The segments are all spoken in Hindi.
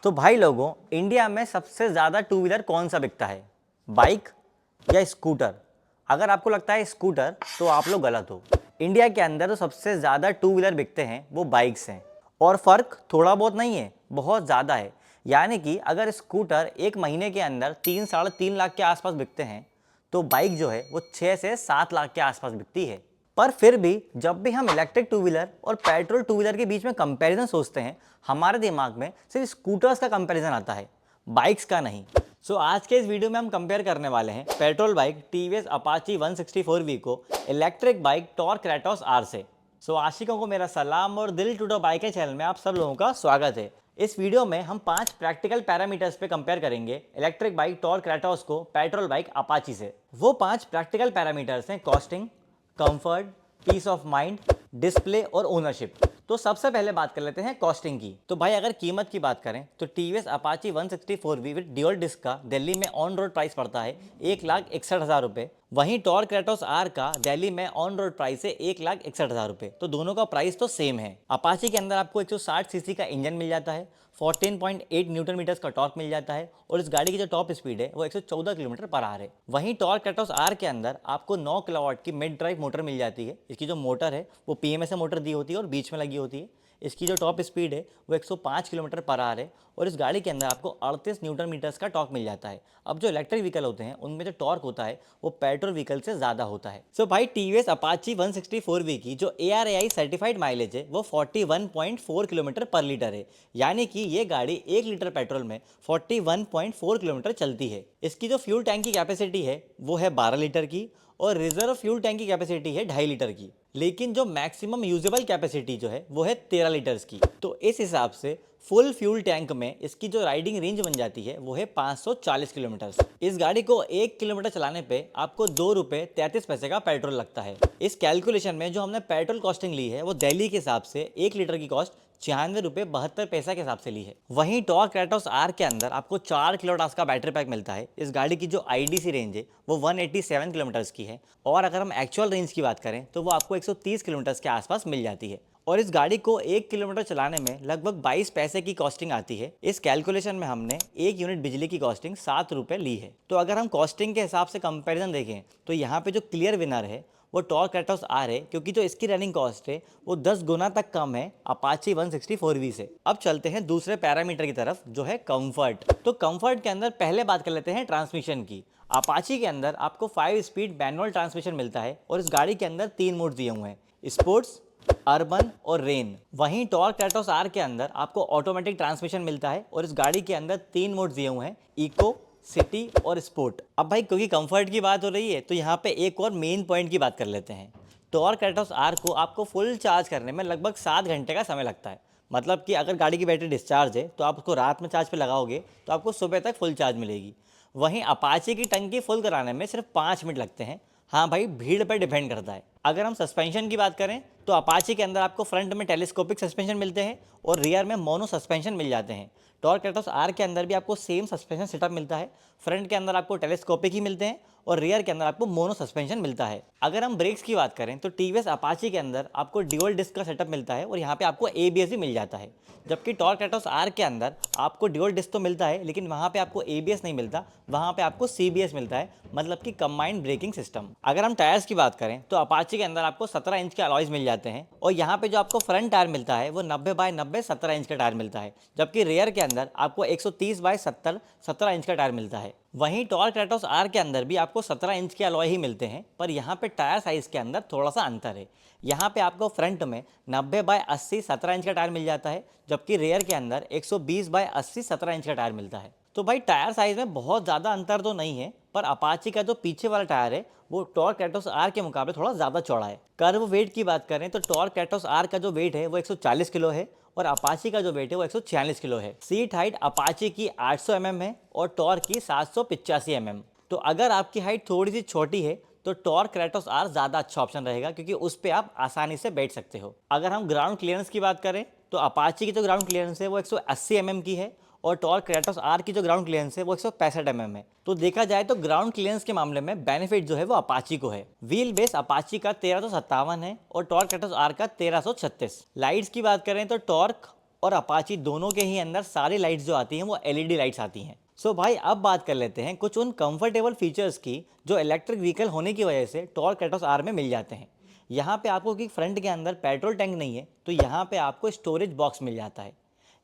तो भाई लोगों, इंडिया में सबसे ज़्यादा टू व्हीलर कौन सा बिकता है, बाइक या स्कूटर? अगर आपको लगता है स्कूटर तो आप लोग गलत हो। इंडिया के अंदर तो सबसे ज़्यादा टू व्हीलर बिकते हैं वो बाइक्स हैं, और फ़र्क थोड़ा बहुत नहीं है, बहुत ज़्यादा है। यानी कि अगर स्कूटर एक महीने के अंदर 3-3.5 लाख के आसपास बिकते हैं, तो बाइक जो है वो 6 से 7 लाख के आसपास बिकती है। पर फिर भी जब भी हम इलेक्ट्रिक टू व्हीलर और पेट्रोल टू व्हीलर के बीच में कंपैरिजन सोचते हैं, हमारे दिमाग में सिर्फ स्कूटर्स का कंपैरिजन आता है, बाइक्स का नहीं। सो आज के इस वीडियो में हम कंपेयर करने वाले हैं petrol bike TVS Apache 164V को इलेक्ट्रिक बाइक टॉर्क रेटॉस आर से। सो आशिकों को मेरा सलाम और दिल टूटो बाइक के चैनल में आप सब लोगों का स्वागत है। इस वीडियो में हम 5 प्रैक्टिकल पैरामीटर्स पे कंपेयर करेंगे इलेक्ट्रिक बाइक टॉर्क रेटॉस को पेट्रोल बाइक अपाची से। वो 5 प्रैक्टिकल पैरामीटर्स हैं costing, comfort, peace of mind, display और ओनरशिप। तो सबसे पहले बात कर लेते हैं कॉस्टिंग की। तो भाई अगर कीमत की बात करें तो TVS Apache 164V with dual disc का दिल्ली में ऑन रोड प्राइस पड़ता है 1,61,000 रुपये। वहीं टॉर्क रेटॉस आर का दिल्ली में ऑन रोड प्राइस है 1,61,000 रुपये। तो दोनों का प्राइस तो सेम है। अपाची के अंदर आपको 160 सीसी का इंजन मिल जाता है, 14.8 न्यूटन मीटर्स का टॉर्क मिल जाता है, और इस गाड़ी की जो टॉप स्पीड है वो 114 किलोमीटर पर आवर है। वहीं टॉर्क रेटॉस आर के अंदर आपको 9 किलोवाट की मिड ड्राइव मोटर मिल जाती है। इसकी जो मोटर है वो पीएमएसए मोटर दी होती है और बीच में लगी होती है। इसकी जो टॉप स्पीड है वो 105 किलोमीटर पर आवर है, और इस गाड़ी के अंदर आपको 38 न्यूटन मीटर्स का टॉर्क मिल जाता है। अब जो इलेक्ट्रिक व्हीकल होते हैं उनमें जो टॉर्क होता है वो पेट्रोल व्हीकल से ज़्यादा होता है। सो भाई टीवीएस अपाची 164V की जो ARAI सर्टिफाइड माइलेज है वो 41.4 किलोमीटर पर लीटर है। यानी कि ये गाड़ी 1 लीटर पेट्रोल में 41.4 किलोमीटर चलती है। इसकी जो फ्यूल टैंक की कैपेसिटी है वो है 12 लीटर की, और रिजर्व फ्यूल टैंक की कैपेसिटी है 2.5 लीटर की। लेकिन जो मैक्सिमम यूजेबल कैपेसिटी जो है वो है 13 लीटर्स की। तो इस हिसाब से फुल फ्यूल टैंक में इसकी जो राइडिंग रेंज बन जाती है वो है 540 किलोमीटर। इस गाड़ी को 1 किलोमीटर चलाने पे आपको 2 रुपये 33 पैसे का पेट्रोल लगता है। इस कैलकुलेशन में जो हमने पेट्रोल कॉस्टिंग ली है वो दिल्ली के हिसाब से 1 लीटर की कॉस्ट 96 रुपये 72 पैसा के हिसाब से ली है। वहीं टॉर्क रेटॉस आर के अंदर आपको 4 किलोवाट का बैटरी पैक मिलता है। इस गाड़ी की जो आईडीसी रेंज है वो 187 किलोमीटर्स की है, और अगर हम एक्चुअल रेंज की बात करें तो वो आपको 130 किलोमीटर्स के आसपास मिल जाती है। और इस गाड़ी को 1 किलोमीटर चलाने में लगभग 22 पैसे की कॉस्टिंग आती है। इस कैलकुलेशन में हमने 1 यूनिट बिजली की कॉस्टिंग 7 रुपये ली है। तो अगर हम कॉस्टिंग के हिसाब से कंपैरिजन देखें तो यहाँ पे जो क्लियर विनर है वो टॉर्क रेटॉस आर है, क्योंकि जो इसकी रनिंग कॉस्ट है वो 10 गुना तक कम है अपाची 164V से। अब चलते हैं दूसरे पैरामीटर की तरफ जो है कंफर्ट। तो कंफर्ट के अंदर पहले बात कर लेते हैं ट्रांसमिशन की। अपाची के अंदर आपको 5 स्पीड मैनुअल ट्रांसमिशन मिलता है, और इस गाड़ी के अंदर 3 मोड दिए हुए हैं, स्पोर्ट्स, अर्बन और रेन। वहीं टॉर्क रेटॉस आर के अंदर आपको ऑटोमेटिक ट्रांसमिशन मिलता है, और इस गाड़ी के अंदर 3 मोड दिए हुए हैं, इको, सिटी और स्पोर्ट। अब भाई क्योंकि कंफर्ट की बात हो रही है तो यहाँ पे एक और मेन पॉइंट की बात कर लेते हैं। टॉर्क रेटॉस आर को आपको फुल चार्ज करने में लगभग 7 घंटे का समय लगता है। मतलब कि अगर गाड़ी की बैटरी डिस्चार्ज है तो आप उसको रात में चार्ज पे लगाओगे तो आपको सुबह तक फुल चार्ज मिलेगी। वहीं अपाची की टंकी फुल कराने में सिर्फ 5 मिनट लगते हैं। हाँ भाई, भीड़ पर डिपेंड करता है। अगर हम सस्पेंशन की बात करें तो अपाची के अंदर आपको फ्रंट में टेलीस्कोपिक सस्पेंशन मिलते हैं और रियर में मोनो सस्पेंशन मिल जाते हैं। टॉर्क रेटॉस आर के अंदर भी आपको सेम सस्पेंशन सेटअप मिलता है। फ्रंट के अंदर आपको टेलीस्कोपिक ही मिलते हैं और रियर के अंदर आपको मोनो सस्पेंशन मिलता है। अगर हम ब्रेक्स की बात करें तो टीवीएस अपाची के अंदर आपको ड्यूल डिस्क का सेटअप मिलता है, और यहाँ पे आपको एबीएस भी मिल जाता है। जबकि टॉर्क रेटॉस आर के अंदर आपको ड्यूल डिस्क तो मिलता है, लेकिन वहाँ पे आपको एबीएस नहीं मिलता, वहाँ पे आपको सीबीएस मिलता है, मतलब कि कंबाइंड ब्रेकिंग सिस्टम। अगर हम टायर्स की बात करें तो अपाची के अंदर आपको 17 इंच के अलॉयज मिल जाते हैं, और यहाँ पे जो आपको फ्रंट टायर मिलता है वो 90/90 17 इंच का टायर मिलता है। जबकि रेयर के अंदर आपको 130/70 17 इंच का टायर मिलता है। वहीं टॉर्क रेटॉस आर के अंदर भी आपको 17 इंच के अलॉय ही मिलते हैं, पर यहाँ पे टायर साइज के अंदर थोड़ा सा अंतर है। यहाँ पे आपको फ्रंट में 90/80 17 इंच का टायर मिल जाता है, जबकि रेयर के अंदर 120/80 17 इंच का टायर मिलता है। तो भाई टायर साइज में बहुत ज़्यादा अंतर तो नहीं है, पर अपाची का जो पीछे वाला टायर है वो टॉर्क रेटॉस आर के मुकाबले थोड़ा ज़्यादा चौड़ा है। कर्व वेट की बात करें तो टॉर्क रेटॉस आर का जो वेट है वो 140 किलो है, और अपाची का जो वेट है वो 146 किलो है। सीट हाइट अपाची की 800 mm है और टॉर्क की 785 mm। तो अगर आपकी हाइट थोड़ी सी छोटी है तो टॉर्क रेटॉस आर ज़्यादा अच्छा ऑप्शन रहेगा, क्योंकि उस पर आप आसानी से बैठ सकते हो। अगर हम ग्राउंड क्लियरेंस की बात करें तो अपाची की जो ग्राउंड क्लियरेंस है वो 180 mm की है, और टॉर्क रेटॉस आर की जो ग्राउंड क्लियरेंस है वो 165 mm है। तो देखा जाए तो ग्राउंड क्लियरेंस के मामले में बेनिफिट जो है वो अपाची को है। व्हील बेस अपाची का 1357 है और टॉर्क रेटॉस आर का 1336। लाइट्स की बात करें तो टॉर्क, और अपाची दोनों के ही अंदर सारी लाइट्स जो आती हैं वो एलईडी लाइट्स आती हैं। सो भाई अब बात कर लेते हैं कुछ उन कंफर्टेबल फीचर्स की जो इलेक्ट्रिक व्हीकल होने की वजह से टॉर्क क्रेटोस आर में मिल जाते हैं। यहाँ पे आपको कि फ्रंट के अंदर पेट्रोल टैंक नहीं है, तो यहाँ पे आपको स्टोरेज बॉक्स मिल जाता है।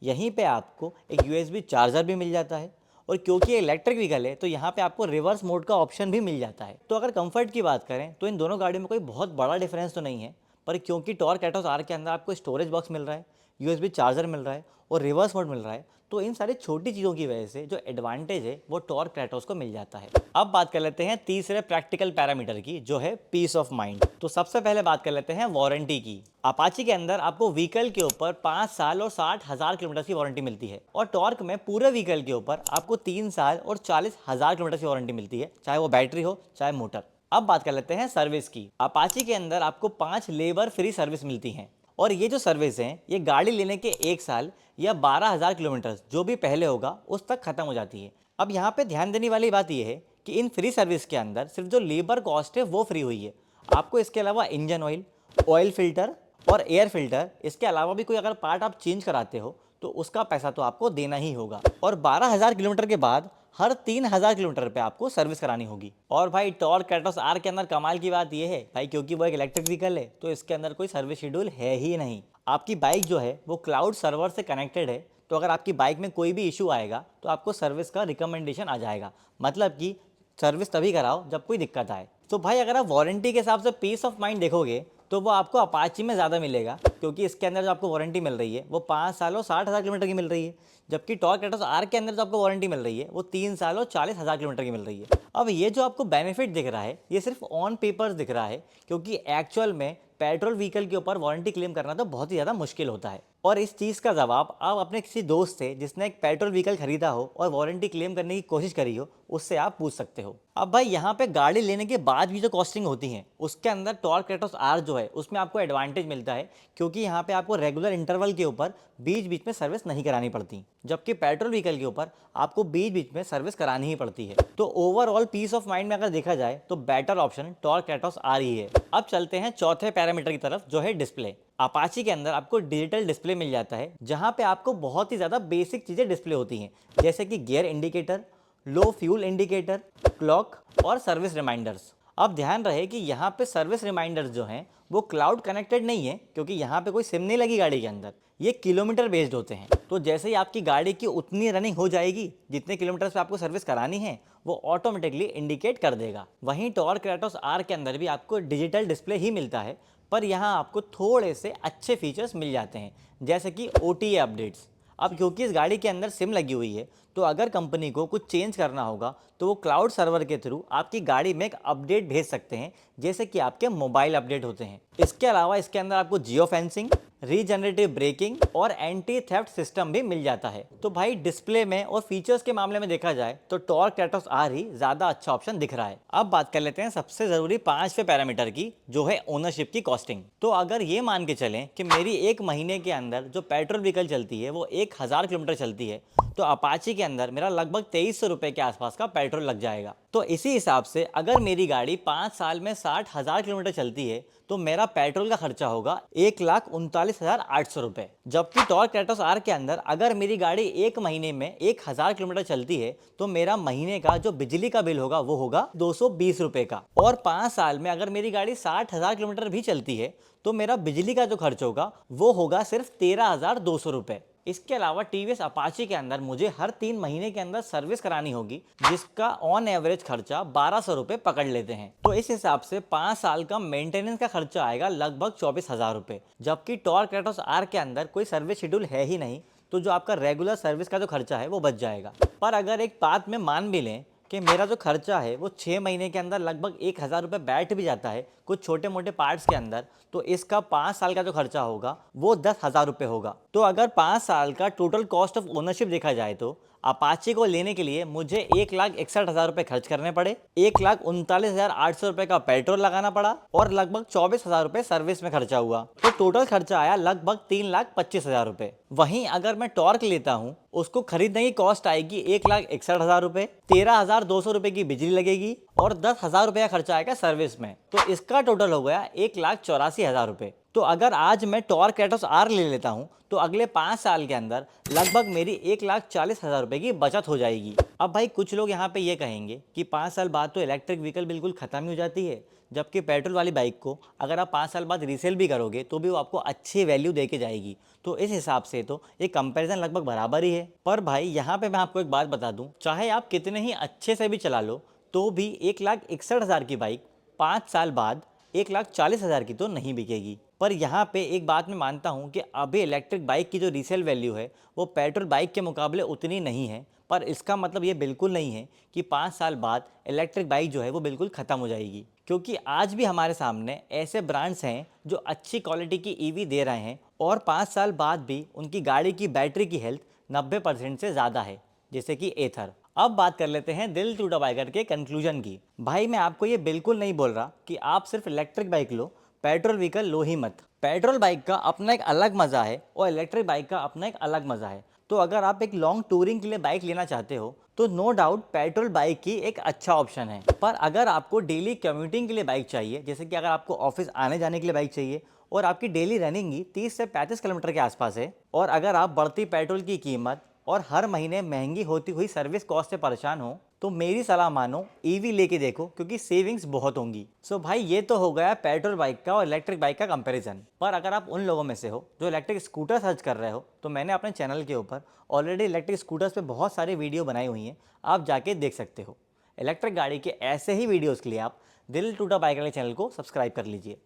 यहीं पे आपको एक यूएसबी चार्जर भी मिल जाता है, और क्योंकि ये इलेक्ट्रिक व्हीकल है तो यहाँ पे आपको रिवर्स मोड का ऑप्शन भी मिल जाता है। तो अगर कंफर्ट की बात करें तो इन दोनों गाड़ियों में कोई बहुत बड़ा डिफरेंस तो नहीं है, पर क्योंकि टॉर्क एटोस आर के अंदर आपको स्टोरेज बॉक्स मिल रहा है, यूएसबी चार्जर मिल रहा है और रिवर्स मोड मिल रहा है, तो इन सारी छोटी चीज़ों की वजह से जो एडवांटेज है वो टॉर्क क्रेटोस को मिल जाता है। अब बात कर लेते हैं तीसरे प्रैक्टिकल पैरामीटर की, जो है पीस ऑफ माइंड। तो सबसे पहले बात कर लेते हैं वारंटी की। अपाची के अंदर आपको व्हीकल के ऊपर 5 साल और 60,000 किलोमीटर की वारंटी मिलती है, और टॉर्क में पूरे व्हीकल के ऊपर आपको 3 साल और 40,000 किलोमीटर की वारंटी मिलती है, चाहे वो बैटरी हो चाहे मोटर। अब बात कर लेते हैं सर्विस की। अपाची के अंदर आपको 5 लेबर फ्री सर्विस मिलती हैं, और ये जो सर्विस है ये गाड़ी लेने के 1 साल या 12,000 किलोमीटर जो भी पहले होगा उस तक खत्म हो जाती है। अब यहाँ पे ध्यान देने वाली बात यह है कि इन फ्री सर्विस के अंदर सिर्फ जो लेबर कॉस्ट है वो फ्री हुई है। आपको इसके अलावा इंजन ऑयल, ऑयल फिल्टर और एयर फिल्टर, इसके अलावा भी कोई अगर पार्ट आप चेंज कराते हो तो उसका पैसा तो आपको देना ही होगा। और 12,000 किलोमीटर के बाद हर 3,000 किलोमीटर पे आपको सर्विस करानी होगी। और भाई टॉर्क क्रेटोस आर के अंदर कमाल की बात यह है भाई, क्योंकि वो एक इलेक्ट्रिक व्हीकल है तो इसके अंदर कोई सर्विस शेड्यूल है ही नहीं। आपकी बाइक जो है वो क्लाउड सर्वर से कनेक्टेड है, तो अगर आपकी बाइक में कोई भी इशू आएगा तो आपको सर्विस का रिकमेंडेशन आ जाएगा। मतलब कि सर्विस तभी कराओ जब कोई दिक्कत आए। तो भाई अगर आप वारंटी के हिसाब से पीस ऑफ माइंड देखोगे तो वो आपको अपाची में ज़्यादा मिलेगा, क्योंकि इसके अंदर जो आपको वारंटी मिल रही है वो 5 साल और 60,000 किलोमीटर की मिल रही है, जबकि टॉर्क क्रेटोस आर के अंदर जो आपको वारंटी मिल रही है वो 3 साल और 40,000 किलोमीटर की मिल रही है। अब ये जो आपको बेनिफिट दिख रहा है ये सिर्फ ऑन पेपर्स दिख रहा है, क्योंकि एक्चुअल में पेट्रोल व्हीकल के ऊपर वारंटी क्लेम करना तो बहुत ही ज़्यादा मुश्किल होता है। और इस चीज़ का जवाब आप अपने किसी दोस्त से जिसने एक पेट्रोल व्हीकल खरीदा हो और वारंटी क्लेम करने की कोशिश करी हो उससे आप पूछ सकते हो। अब भाई यहाँ पे गाड़ी लेने के बाद भी जो कॉस्टिंग होती है उसके अंदर टॉर्क क्रेटोस आर जो है उसमें आपको एडवांटेज मिलता है, क्योंकि यहाँ पे आपको रेगुलर इंटरवल के ऊपर बीच बीच में सर्विस नहीं करानी पड़ती, जबकि पेट्रोल व्हीकल के ऊपर आपको बीच बीच में सर्विस करानी ही पड़ती है। तो ओवरऑल पीस ऑफ माइंड में अगर देखा जाए तो better option Tork Kratos R ही है। अब चलते हैं चौथे पैरामीटर की तरफ, जो है डिस्प्ले। अपाची के अंदर आपको डिजिटल डिस्प्ले मिल जाता है, जहां पे आपको बहुत ही ज़्यादा बेसिक चीज़ें डिस्प्ले होती हैं, जैसे कि गियर इंडिकेटर, लो फ्यूल इंडिकेटर, क्लॉक और सर्विस रिमाइंडर्स। अब ध्यान रहे कि यहाँ पे सर्विस रिमाइंडर्स जो हैं वो क्लाउड कनेक्टेड नहीं है, क्योंकि यहाँ पे कोई सिम नहीं लगी गाड़ी के अंदर, ये किलोमीटर बेस्ड होते हैं। तो जैसे ही आपकी गाड़ी की उतनी रनिंग हो जाएगी जितने किलोमीटर पे आपको सर्विस करानी है वो ऑटोमेटिकली इंडिकेट कर देगा। वहीं टॉर्क क्रेटोस आर के अंदर भी आपको डिजिटल डिस्प्ले ही मिलता है, पर यहाँ आपको थोड़े से अच्छे फीचर्स मिल जाते हैं, जैसे कि OTA अपडेट्स। अब क्योंकि इस गाड़ी के अंदर सिम लगी हुई है तो अगर कंपनी को कुछ चेंज करना होगा तो वो क्लाउड सर्वर के थ्रू आपकी गाड़ी में एक अपडेट भेज सकते हैं, जैसे कि आपके मोबाइल अपडेट होते हैं। इसके अलावा इसके अंदर आपको जियो फेंसिंग, रीजनरेटिव ब्रेकिंग और एंटी थेफ्ट सिस्टम भी मिल जाता है। तो भाई डिस्प्ले में और फीचर्स के मामले में देखा जाए तो टॉर्क क्रेटोस आर ही ज़्यादा अच्छा ऑप्शन दिख रहा है। अब बात कर लेते हैं सबसे ज़रूरी 5वें पैरामीटर की, जो है ओनरशिप की कॉस्टिंग। तो अगर ये मान के चलें कि मेरी 1 महीने के अंदर जो पेट्रोल व्हीकल चलती है वो 1,000 किलोमीटर चलती है, तो अपाची के अंदर मेरा लगभग 2300 रुपये के आसपास का पेट्रोल लग जाएगा। तो इसी हिसाब से अगर मेरी गाड़ी 5 साल में 60,000 किलोमीटर चलती है तो मेरा पेट्रोल का खर्चा होगा 1,39,800 रुपये। जबकि टॉर्क क्रेटोस आर के अंदर अगर मेरी गाड़ी 1 महीने में 1,000 किलोमीटर चलती है तो मेरा महीने का जो बिजली का बिल होगा वो होगा 220 रुपये का। और 5 साल में अगर मेरी गाड़ी 60,000 किलोमीटर भी चलती है तो मेरा बिजली का जो खर्च होगा वो होगा सिर्फ 13,200 रुपये। इसके अलावा टीवीएस अपाची के अंदर मुझे हर 3 महीने के अंदर सर्विस करानी होगी, जिसका ऑन एवरेज खर्चा 1,200 रुपये पकड़ लेते हैं। तो इस हिसाब से 5 साल का मेंटेनेंस का खर्चा आएगा लगभग 24,000 रुपये। जबकि टॉर्क क्रेटोस आर के अंदर कोई सर्विस शेड्यूल है ही नहीं, तो जो आपका रेगुलर सर्विस का जो खर्चा है वो बच जाएगा। पर अगर एक बात में मान भी लें कि मेरा जो खर्चा है वो 6 महीने के अंदर लगभग 1,000 रुपये बैठ भी जाता है कुछ छोटे मोटे पार्ट्स के अंदर, तो इसका 5 साल का जो खर्चा होगा वो 10,000 रुपये होगा। तो अगर 5 साल का टोटल कॉस्ट ऑफ ओनरशिप देखा जाए तो अपाची को लेने के लिए मुझे 1,61,000 रुपये खर्च करने पड़े, 1,39,800 रुपये का पेट्रोल लगाना पड़ा और लगभग 24,000 रुपये सर्विस में खर्चा हुआ। तो टोटल खर्चा आया लगभग 3,25,000 रुपये। वहीं अगर मैं टॉर्क लेता हूँ उसको खरीदने की कॉस्ट आएगी 1,61,000 रुपये, 13,200 रुपये की बिजली लगेगी और 10,000 रुपये का खर्चा आएगा सर्विस में। तो इसका टोटल हो गया 1,84,000 रुपये। तो अगर आज मैं टॉर्क एटोस आर ले लेता हूँ तो अगले 5 साल के अंदर लगभग मेरी 1,40,000 रुपए की बचत हो जाएगी। अब भाई कुछ लोग यहाँ पे ये कहेंगे कि 5 साल बाद तो इलेक्ट्रिक व्हीकल बिल्कुल ख़त्म ही हो जाती है, जबकि पेट्रोल वाली बाइक को अगर आप 5 साल बाद रीसेल भी करोगे तो भी वो आपको अच्छी वैल्यू दे के जाएगी। तो इस हिसाब से तो ये कंपैरिजन लगभग बराबर ही है। पर भाई यहाँ पे मैं आपको एक बात बता दूँ, चाहे आप कितने ही अच्छे से भी चला लो तो भी 1,61,000 की बाइक 5 साल बाद 1,40,000 की तो नहीं बिकेगी। पर यहाँ पे एक बात मैं मानता हूँ कि अभी इलेक्ट्रिक बाइक की जो रीसेल वैल्यू है वो पेट्रोल बाइक के मुकाबले उतनी नहीं है, पर इसका मतलब ये बिल्कुल नहीं है कि 5 साल बाद इलेक्ट्रिक बाइक जो है वो बिल्कुल ख़त्म हो जाएगी। क्योंकि आज भी हमारे सामने ऐसे ब्रांड्स हैं जो अच्छी क्वालिटी की ईवी दे रहे हैं और 5 साल बाद भी उनकी गाड़ी की बैटरी की हेल्थ 90% से ज़्यादा है, जैसे कि एथर। अब बात कर लेते हैं दिल टूटा बाइकर के कंक्लूजन की। भाई मैं आपको ये बिल्कुल नहीं बोल रहा कि आप सिर्फ इलेक्ट्रिक बाइक लो, पेट्रोल व्हीकल लो ही मत। पेट्रोल बाइक का अपना एक अलग मज़ा है और इलेक्ट्रिक बाइक का अपना एक अलग मज़ा है। तो अगर आप एक लॉन्ग टूरिंग के लिए बाइक लेना चाहते हो तो नो डाउट पेट्रोल बाइक ही एक अच्छा ऑप्शन है। पर अगर आपको डेली कम्यूटिंग के लिए बाइक चाहिए, जैसे कि अगर आपको ऑफिस आने जाने के लिए बाइक चाहिए और आपकी डेली रनिंग ही 30 से 35 किलोमीटर के आसपास है, और अगर आप बढ़ती पेट्रोल की कीमत और हर महीने महंगी होती हुई सर्विस कॉस्ट से परेशान हो, तो मेरी सलाह मानो ईवी लेके देखो, क्योंकि सेविंग्स बहुत होंगी। सो भाई ये तो हो गया पेट्रोल बाइक का और इलेक्ट्रिक बाइक का कंपैरिजन। पर अगर आप उन लोगों में से हो जो इलेक्ट्रिक स्कूटर सर्च कर रहे हो, तो मैंने अपने चैनल के ऊपर ऑलरेडी इलेक्ट्रिक स्कूटर्स पे बहुत सारी वीडियो बनाई हुई हैं, आप जाके देख सकते हो। इलेक्ट्रिक गाड़ी के ऐसे ही वीडियोज़ के लिए आप दिल टूटा बाइक वाले चैनल को सब्सक्राइब कर लीजिए।